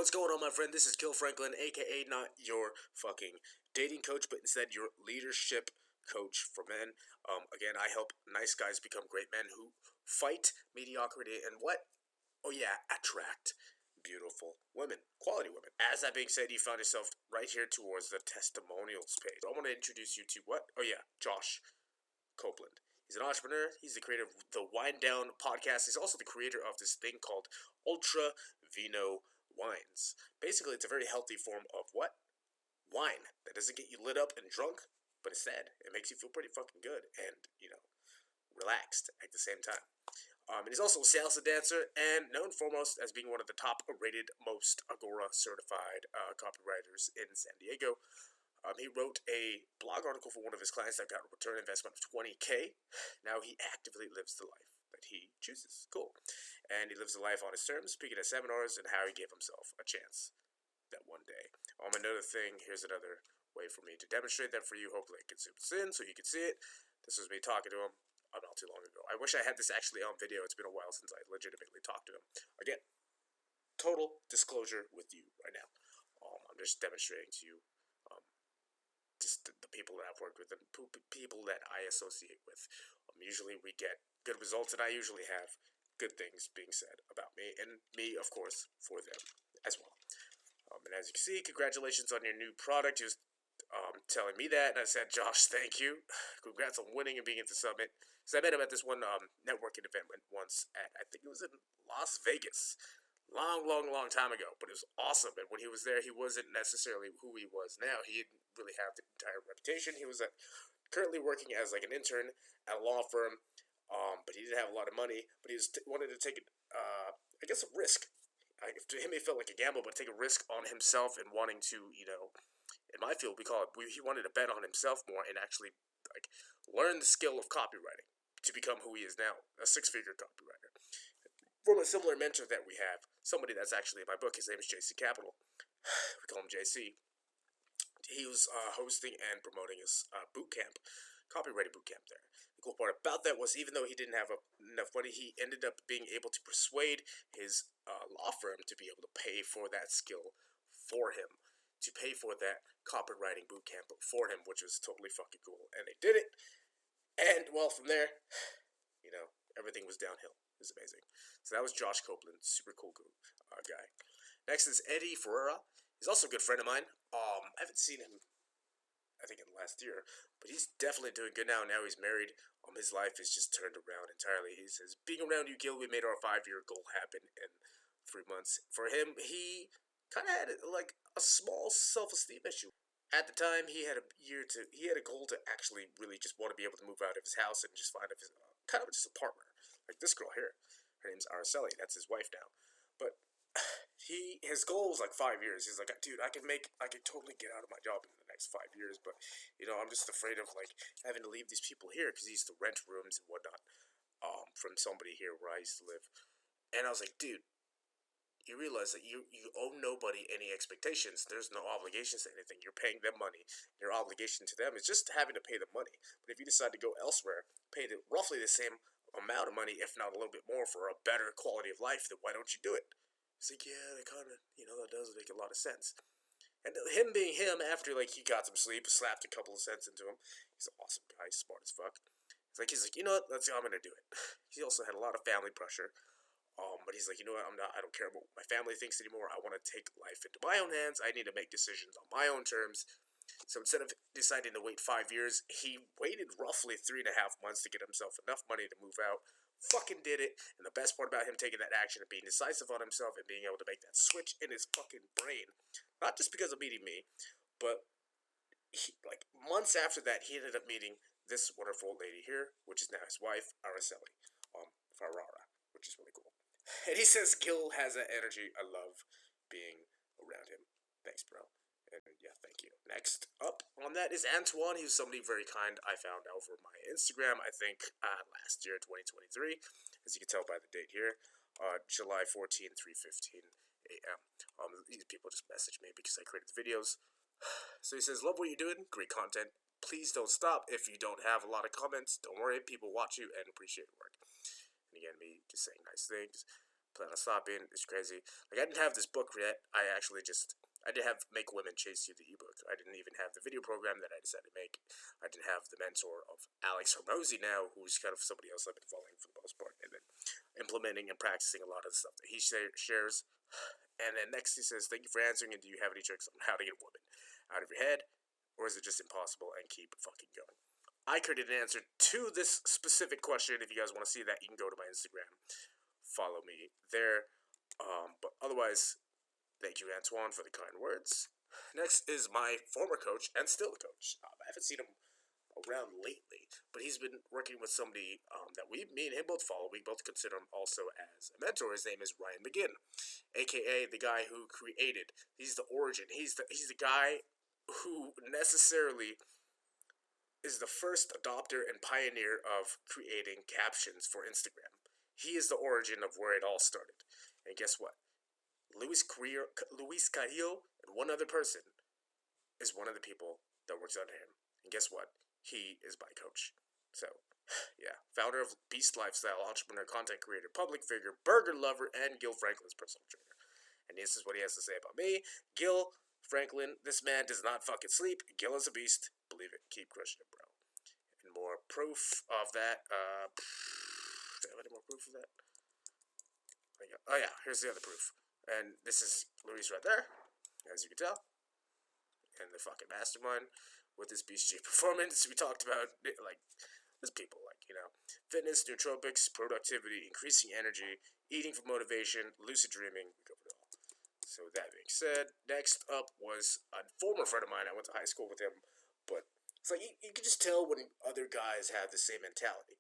What's going on, my friend? This is Kill Franklin, aka not your fucking dating coach, but instead your leadership coach for men. Again, I help nice guys become great men who fight mediocrity and what? Oh yeah, attract beautiful women, quality women. As that being said, you found yourself right here towards the testimonials page. I want to introduce you to what? Oh yeah, Josh Copeland. He's an entrepreneur. He's the creator of the Wind Down podcast. He's also the creator of this thing called Ultra Vino Wines. Basically, it's a very healthy form of what? Wine that doesn't get you lit up and drunk, but instead, it makes you feel pretty fucking good and, relaxed at the same time. And he's also a salsa dancer and known foremost as being one of the top rated, most Agora certified copywriters in San Diego. He wrote a blog article for one of his clients that got a return investment of $20K. Now he actively lives the life that he chooses. Cool. And he lives the life on his terms, speaking at seminars and how he gave himself a chance that one day. Another thing, here's another way for me to demonstrate that for you. Hopefully it can zoom in so you can see it. This was me talking to him not too long ago. I wish I had this actually on video. It's been a while since I legitimately talked to him. Again, total disclosure with you right now. I'm just demonstrating to you just the people that I've worked with and people that I associate with. Usually we get good results, and I usually have good things being said about me, and me, of course, for them as well. And as you can see, congratulations on your new product. He was telling me that, and I said, Josh, thank you. Congrats on winning and being at the summit. So I met him at this one networking event once at, I think it was in Las Vegas. Long time ago, but it was awesome. And when he was there, he wasn't necessarily who he was now. He didn't really have the entire reputation. He was currently working as like an intern at a law firm, but he didn't have a lot of money. But he wanted to take I guess, a risk. To him, it felt like a gamble, but take a risk on himself and wanting to, in my field, he wanted to bet on himself more and actually learn the skill of copywriting to become who he is now, a six-figure copywriter. From a similar mentor that we have, somebody that's actually in my book, his name is JC Capital. We call him JC. He was hosting and promoting his boot camp, copywriting boot camp there. The cool part about that was even though he didn't have enough money, he ended up being able to persuade his law firm to be able to pay for that skill for him, to pay for that copywriting boot camp for him, which was totally fucking cool. And they did it. And, well, from there, everything was downhill. It was amazing. So that was Josh Copeland, super cool guy. Next is Eddie Ferreira. He's also a good friend of mine. I haven't seen him, I think, in the last year, but he's definitely doing good now. Now he's married. His life is just turned around entirely. He says, being around you, Gil, we made our 5-year goal happen in 3 months. For him, he kind of had a small self-esteem issue. At the time, he had a goal to actually really just want to be able to move out of his house and just find kind of just a partner. Like this girl here. Her name's Araceli. That's his wife now. But his goal was 5 years. He's like, dude, I can totally get out of my job in the next 5 years, but I'm just afraid of having to leave these people here because he used to rent rooms and whatnot from somebody here where I used to live. And I was like, dude, you realize that you owe nobody any expectations. There's no obligations to anything. You're paying them money. Your obligation to them is just having to pay them money. But if you decide to go elsewhere, pay roughly the same amount of money, if not a little bit more, for a better quality of life, then why don't you do it? He's like, yeah, that kind of, that does make a lot of sense. And him being him, after he got some sleep, slapped a couple of cents into him. He's an awesome guy, smart as fuck. He's like, you know what? I'm gonna do it. He also had a lot of family pressure. But he's like, you know what? I don't care what my family thinks anymore. I want to take life into my own hands. I need to make decisions on my own terms. So instead of deciding to wait 5 years, he waited roughly 3.5 months to get himself enough money to move out. Fucking did it. And the best part about him taking that action and being decisive on himself and being able to make that switch in his fucking brain, not just because of meeting me, but months after that, he ended up meeting this wonderful lady here, which is now his wife, Araceli, Ferrara, which is really cool. And he says Gil has that energy. I love being around him. Thanks, bro. And yeah, thank you. Next up on that is Antoine. He was somebody very kind I found over my Instagram, I think, last year, 2023. As you can tell by the date here, July 14, 3:15 a.m. These people just messaged me because I created the videos. So he says, love what you're doing. Great content. Please don't stop. If you don't have a lot of comments, don't worry. People watch you and appreciate your work. And again, me just saying nice things. plan on stopping. It's crazy. Like, I didn't have this book yet. I did have Make Women Chase You, the ebook. I didn't even have the video program that I decided to make. I didn't have the mentor of Alex Hormozy now, who's kind of somebody else I've been following for the most part, and then implementing and practicing a lot of the stuff that he shares. And then next he says, thank you for answering, and do you have any tricks on how to get a woman out of your head? Or is it just impossible and keep fucking going? I created an answer to this specific question. If you guys want to see that, you can go to my Instagram. Follow me there. But otherwise, thank you, Antoine, for the kind words. Next is my former coach and still a coach. I haven't seen him around lately, but he's been working with somebody that me and him both follow. We both consider him also as a mentor. His name is Ryan McGinn, aka the guy who created. He's the origin. He's the guy who necessarily is the first adopter and pioneer of creating captions for Instagram. He is the origin of where it all started. And guess what? Luis Carrillo and one other person is one of the people that works under him. And guess what? He is my coach. So, yeah. Founder of Beast Lifestyle, entrepreneur, content creator, public figure, burger lover, and Gil Franklin's personal trainer. And this is what he has to say about me. Gil Franklin, this man does not fucking sleep. Gil is a beast. Believe it. Keep crushing it, bro. And more proof of that. Do I have any more proof of that? Oh, yeah. Here's the other proof. And this is Luis right there, as you can tell. And the fucking mastermind with this BCG performance. We talked about, like, there's people like, fitness, nootropics, productivity, increasing energy, eating for motivation, lucid dreaming. We covered it all. So that being said, next up was a former friend of mine. I went to high school with him, but it's like you could just tell when other guys have the same mentality.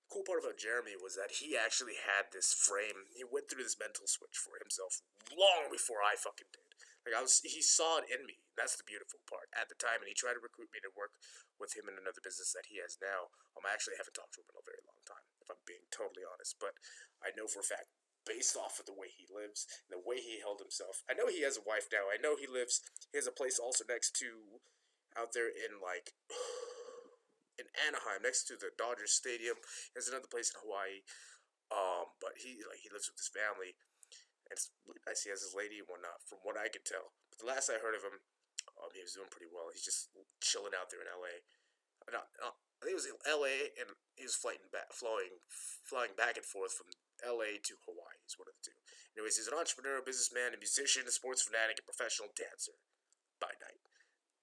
Cool part about Jeremy was that he actually had this frame. He went through this mental switch for himself long before I fucking did. Like he saw it in me. That's the beautiful part at the time, and he tried to recruit me to work with him in another business that he has now. I actually haven't talked to him in a very long time, if I'm being totally honest. But I know for a fact, based off of the way he lives, and the way he held himself. I know he has a wife now. I know he has a place also next to, out there in like. In Anaheim, next to the Dodgers Stadium. There's another place in Hawaii. But he lives with his family, and it's really nice. He has his lady and whatnot, from what I could tell. But the last I heard of him, he was doing pretty well. He's just chilling out there in LA. I think it was in LA, and he was flying back and forth from LA to Hawaii. Is one of the two. Anyways, he's an entrepreneur, businessman, a musician, a sports fanatic, and professional dancer by night.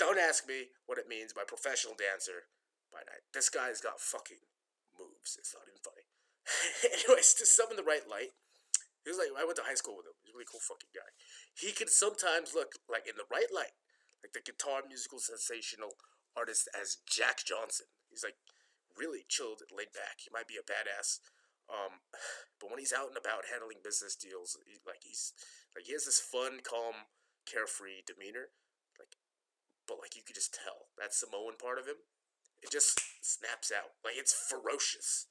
Don't ask me what it means by professional dancer by night. This guy's got fucking moves. It's not even funny. Anyways, to sum in the right light, he was like, I went to high school with him. He's a really cool fucking guy. He can sometimes look like in the right light, like the guitar musical sensational artist as Jack Johnson. He's like really chilled, laid back. He might be a badass. But when he's out and about handling business deals, he has this fun, calm, carefree demeanor. But you could just tell that Samoan part of him. It just snaps out. It's ferocious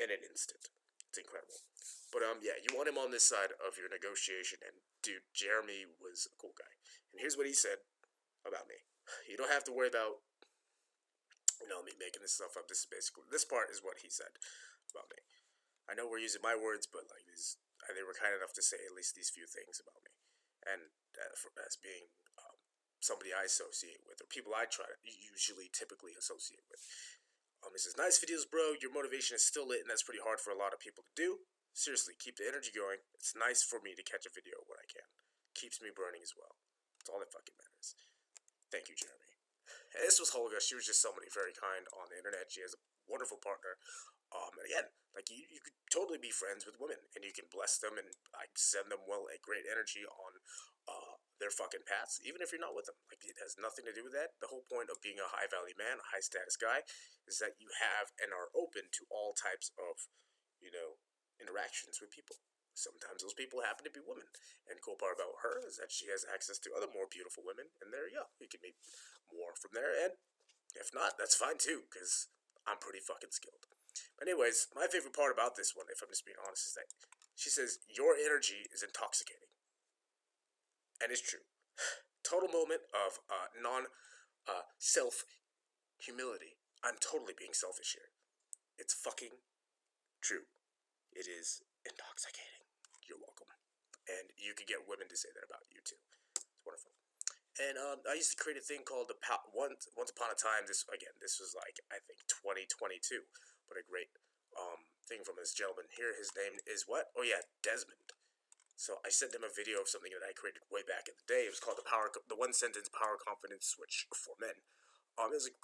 in an instant. It's incredible. But, yeah, you want him on this side of your negotiation. And, dude, Jeremy was a cool guy. And here's what he said about me. You don't have to worry about, me making this stuff up. This part is what he said about me. I know we're using my words, but, they were kind enough to say at least these few things about me. And as being somebody I associate with, or people I typically associate with. He says, nice videos, bro. Your motivation is still lit, and that's pretty hard for a lot of people to do. Seriously, keep the energy going. It's nice for me to catch a video when I can. Keeps me burning as well. That's all that fucking matters. Thank you, Jeremy. And this was Holga. She was just somebody very kind on the internet. She has a wonderful partner. And again, you could totally be friends with women, and you can bless them and send them a great energy on their fucking paths, even if you're not with them. It has nothing to do with that. The whole point of being a high value man, a high status guy, is that you have and are open to all types of, interactions with people. Sometimes those people happen to be women. And the cool part about her is that she has access to other more beautiful women, and there you go. You can meet more from there, and if not, that's fine too, because I'm pretty fucking skilled. But anyways, my favorite part about this one, if I'm just being honest, is that she says, your energy is intoxicating. And it's true. Total moment of self-humility. I'm totally being selfish here. It's fucking true. It is intoxicating. you're welcome. And you can get women to say that about you too. It's wonderful. And I used to create a thing called once upon a time. This was like I think 2022, but a great thing from this gentleman here. His name is what? Oh yeah, Desmond. So I sent him a video of something that I created way back in the day. It was called the one sentence power confidence switch for men. It was a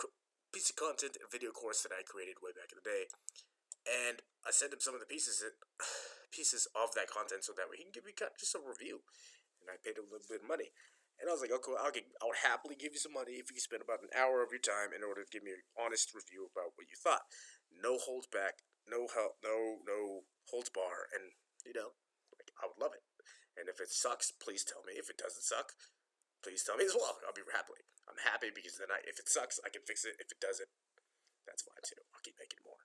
piece of content, a video course that I created way back in the day, and I sent him some of the pieces of that content so that way he can give me just a review. And I paid him a little bit of money. And I was like, okay, I would happily give you some money if you spend about an hour of your time in order to give me an honest review about what you thought. No holds back, no holds bar, and like I would love it. And if it sucks, please tell me. If it doesn't suck, please tell me as well. I'll be happy. I'm happy because then if it sucks, I can fix it. If it doesn't, that's fine too. I'll keep making more.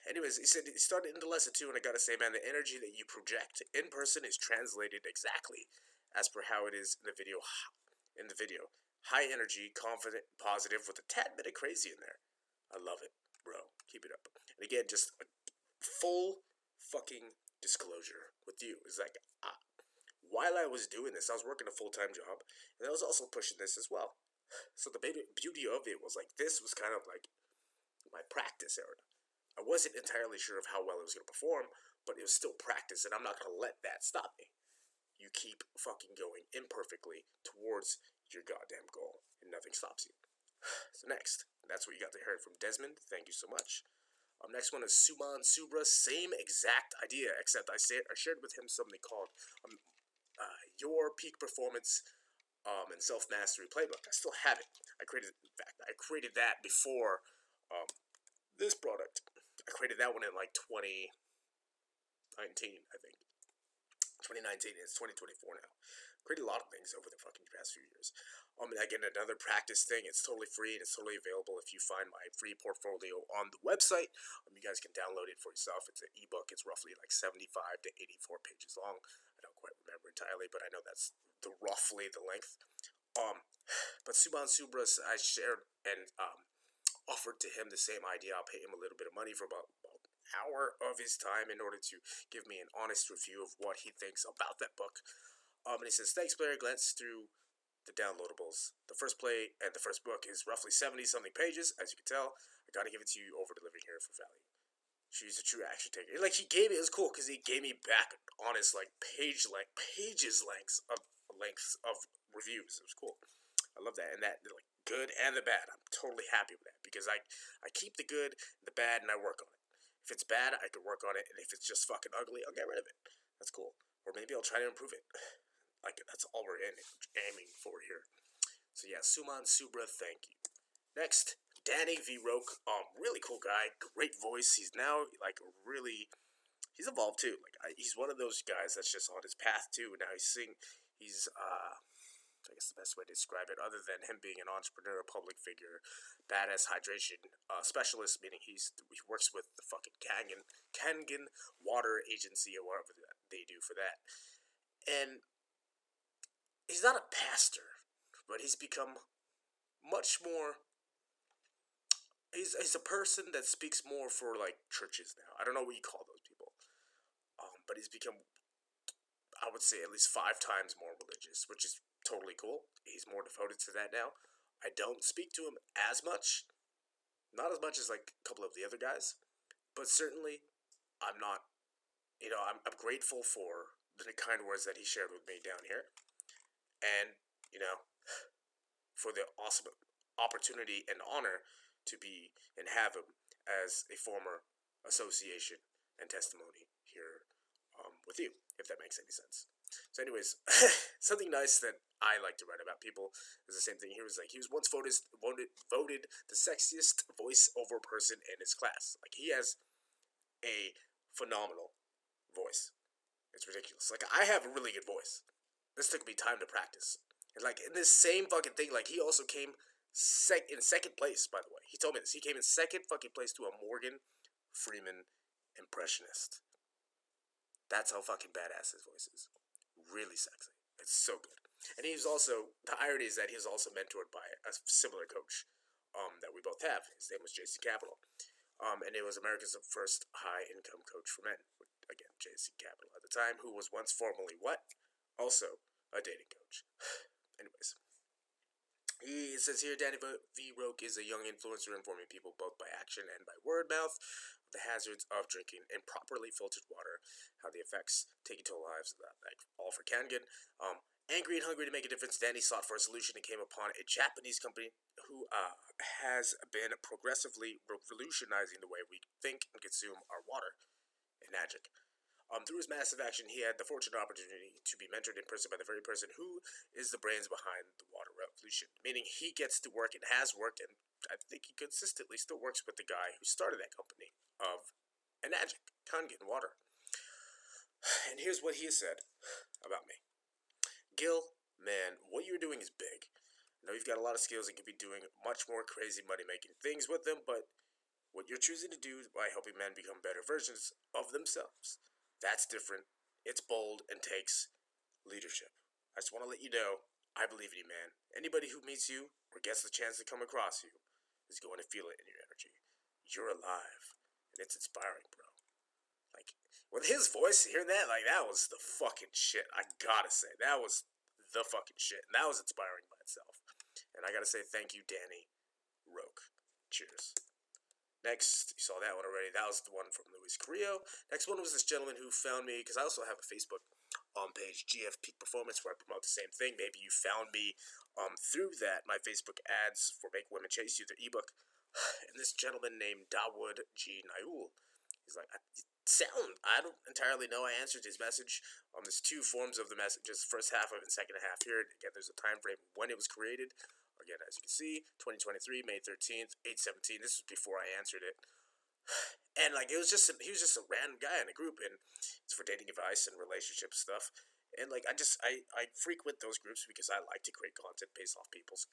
Anyways, he said he started into lesson 2, and I gotta say, man, the energy that you project in person is translated exactly as per how it is in the video. High energy, confident, positive, with a tad bit of crazy in there. I love it, bro. Keep it up. And again, just a full fucking disclosure with you is like, while I was doing this, I was working a full-time job, and I was also pushing this as well. So the beauty of it was like this was kind of like my practice area. I wasn't entirely sure of how well it was going to perform, but it was still practice, and I'm not going to let that stop me. You keep fucking going imperfectly towards your goddamn goal, and nothing stops you. So next, that's what you got to hear from Desmond. Thank you so much. Next one is Suman Subra. Same exact idea, except I shared with him something called Your Peak Performance and Self-Mastery Playbook. I still have it. I created that before this product. I created that one in like 2019, I think. 2019, it's 2024 now. Created a lot of things over the fucking past few years. Again, another practice thing. It's totally free and it's totally available if you find my free portfolio on the website. You guys can download it for yourself. It's an ebook. It's roughly like 75 to 84 pages long. I don't quite remember entirely, but I know that's roughly the length. But Suman Subras, I shared and offered to him the same idea. I'll pay him a little bit of money for about an hour of his time in order to give me an honest review of what he thinks about that book. And he says, thanks, Blair. Glance through the downloadables. The first play and the first book is roughly 70-something pages, as you can tell. I gotta give it to you over delivering here for value. She's a true action taker. Like, he gave me, it was cool because he gave me back honest, like, pages lengths of reviews. It was cool. I love that. And that, like, good and the bad. I'm totally happy with that because I keep the good, the bad, and I work on it. If it's bad, I can work on it, and if it's just fucking ugly, I'll get rid of it. That's cool. Or maybe I'll try to improve it. Like, that's all we're aiming for here. So yeah, Suman Subra, thank you. Next, Danny V. Roke. Really cool guy, great voice. He's now, like, he's evolved too. Like, he's one of those guys that's just on his path too. Now he's I guess the best way to describe it, other than him being an entrepreneur, public figure, badass hydration specialist, meaning he works with the fucking Kangen Water Agency or whatever they do for that. And he's not a pastor, but he's become much more. He's a person that speaks more for like churches now. I don't know what you call those people, but he's become, I would say, at least 5 times more religious, which is totally cool. He's more devoted to that now. I don't speak to him as much, not as much as like a couple of the other guys, but certainly I'm not, I'm grateful for the kind words that he shared with me down here, and for the awesome opportunity and honor to be and have him as a former association and testimony here with you, if that makes any sense. So anyways, something nice that I like to write about people is the same thing. He was once voted the sexiest voiceover person in his class. Like, he has a phenomenal voice. It's ridiculous. Like, I have a really good voice. This took me time to practice. And like, in this same fucking thing, like, he also came in second place, by the way. He told me this. He came in second fucking place to a Morgan Freeman impressionist. That's how fucking badass his voice is. Really sexy. It's so good. And he's also, the irony is that he was also mentored by a similar coach that we both have. His name was JC Capital. And it was America's first high-income coach for men. Again, JC Capital. the time who was once formerly what? Also a dating coach. Anyways. He says here, Danny V. Roque is a young influencer informing people both by action and by word mouth of the hazards of drinking improperly filtered water, how the effects take into lives, that like all for Kangen. Angry and hungry to make a difference, Danny sought for a solution and came upon a Japanese company who has been progressively revolutionizing the way we think and consume our water. Magic. Through his massive action, he had the fortunate opportunity to be mentored in person by the very person who is the brains behind the water revolution. Meaning he gets to work and has worked, and I think he consistently still works with the guy who started that company of Enagic, Kangen Water. And here's what he said about me. Gil, man, what you're doing is big. I know you've got a lot of skills and could be doing much more crazy money-making things with them, but what you're choosing to do by helping men become better versions of themselves, that's different. It's bold and takes leadership. I just want to let you know, I believe in you, man. Anybody who meets you or gets the chance to come across you is going to feel it in your energy. You're alive, and it's inspiring, bro. Like, with his voice, hearing that, like, that was the fucking shit. I gotta say, that was the fucking shit. And that was inspiring by itself. And I gotta say thank you, Danny Roque. Cheers. Next, you saw that one already. That was the one from Luis Carrillo. Next one was this gentleman who found me, because I also have a Facebook page, GF Peak Performance, where I promote the same thing. Maybe you found me through that, my Facebook ads for Make Women Chase You, their ebook. And this gentleman named Dawood G. Nayul, he's like, I don't entirely know. I answered his message. There's two forms of the messages, first half of it and second half here. Again, there's a time frame when it was created. Again, as you can see, 2023, May 13th, 8:17. This was before I answered it. And like he was just a random guy in a group, and it's for dating advice and relationship stuff. And like I frequent those groups because I like to create content based off people's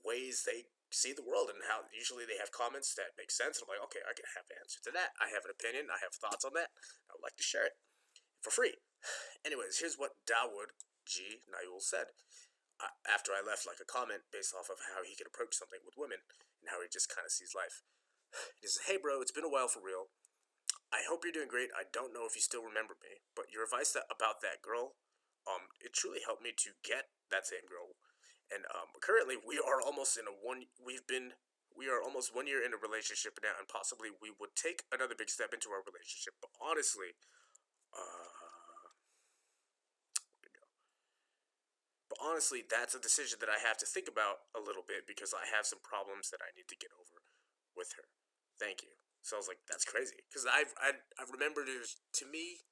ways they see the world and how usually they have comments that make sense. And I'm like, okay, I can have an answer to that. I have an opinion. I have thoughts on that. I would like to share it for free. Anyways, here's what Dawood G. Nayul said. After I left like a comment based off of how he could approach something with women and how he just kind of sees life. He says, hey bro, it's been a while for real. I hope you're doing great. I don't know if you still remember me, but your advice about that girl, it truly helped me to get that same girl. And currently we are almost almost 1 year in a relationship now, and possibly we would take another big step into our relationship. But honestly, that's a decision that I have to think about a little bit because I have some problems that I need to get over with her. Thank you. So I was like, that's crazy. Because I remembered to me,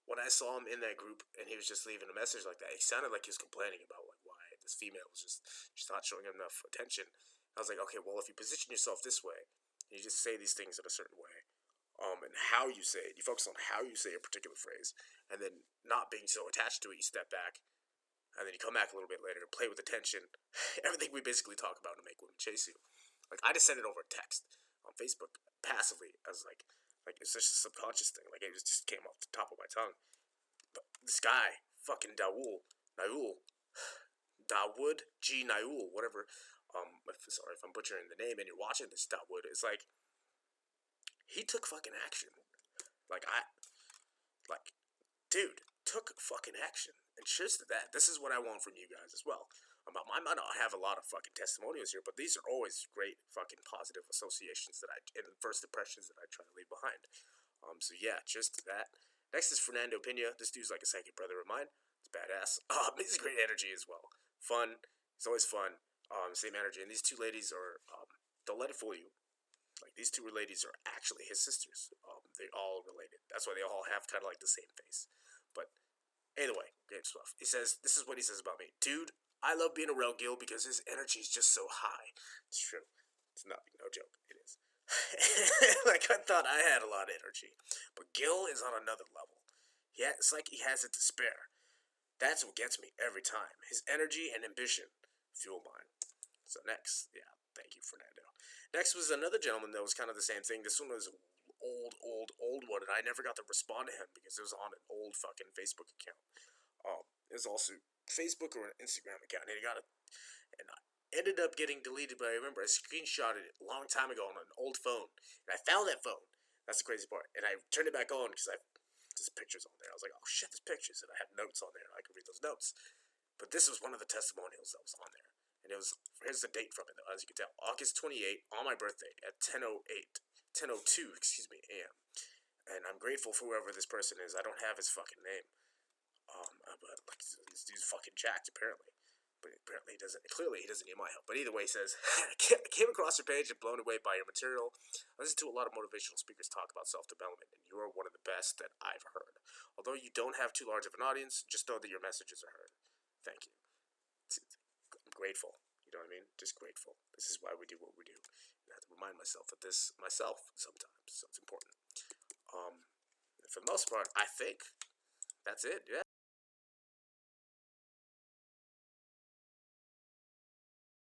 when I saw him in that group and he was just leaving a message like that, he sounded like he was complaining about like why this female was just not showing him enough attention. I was like, okay, well, if you position yourself this way, and you just say these things in a certain way, and how you say it, you focus on how you say a particular phrase, and then not being so attached to it, you step back, and then you come back a little bit later and play with the tension. Everything we basically talk about to make women chase you. Like, I just sent it over text on Facebook passively. I was like it's just a subconscious thing. Like, it just came off the top of my tongue. But this guy, fucking Dawood G. Nayul, whatever. Sorry if I'm butchering the name and you're watching this, Dawood. It's like, he took fucking action. Dude, took fucking action. And cheers to that. This is what I want from you guys as well. I might not have a lot of fucking testimonials here, but these are always great fucking positive associations and first impressions that I try to leave behind. So yeah, cheers to that. Next is Fernando Pena. This dude's like a second brother of mine. It's badass. He's great energy as well. Fun. It's always fun. Same energy. And these two ladies are, don't let it fool you. Like, these two ladies are actually his sisters. They're all related. That's why they all have kind of like the same face. But anyway, great stuff. He says, this is what he says about me. Dude, I love being around Gil because his energy is just so high. It's true. It's not, no joke. It is. Like, I thought I had a lot of energy. But Gil is on another level. It's like he has it to spare. That's what gets me every time. His energy and ambition fuel mine. So next, yeah, thank you, Fernando. Next was another gentleman that was kind of the same thing. This one was old one, and I never got to respond to him because it was on an old fucking Facebook account. It was also Facebook or an Instagram account, and I ended up getting deleted. But I remember I screenshotted it a long time ago on an old phone, and I found that phone. That's the crazy part, and I turned it back on because Just pictures on there. I was like, oh shit, there's pictures, and I had notes on there, and I could read those notes. But this was one of the testimonials that was on there, and it was, here's the date from it, though, as you can tell, August 28th, on my birthday, at 10:02, excuse me, a.m. And I'm grateful for whoever this person is. I don't have his fucking name. But like, this dude's fucking jacked, apparently. But apparently he doesn't. Clearly, he doesn't need my help. But either way, he says, I came across your page and blown away by your material. I listen to a lot of motivational speakers talk about self-development, and you are one of the best that I've heard. Although you don't have too large of an audience, just know that your messages are heard. Thank you. I'm grateful. You know what I mean? Just grateful. This is why we do what we do. And I have to remind myself of this myself sometimes. So it's important. For the most part, I think that's it. Yeah.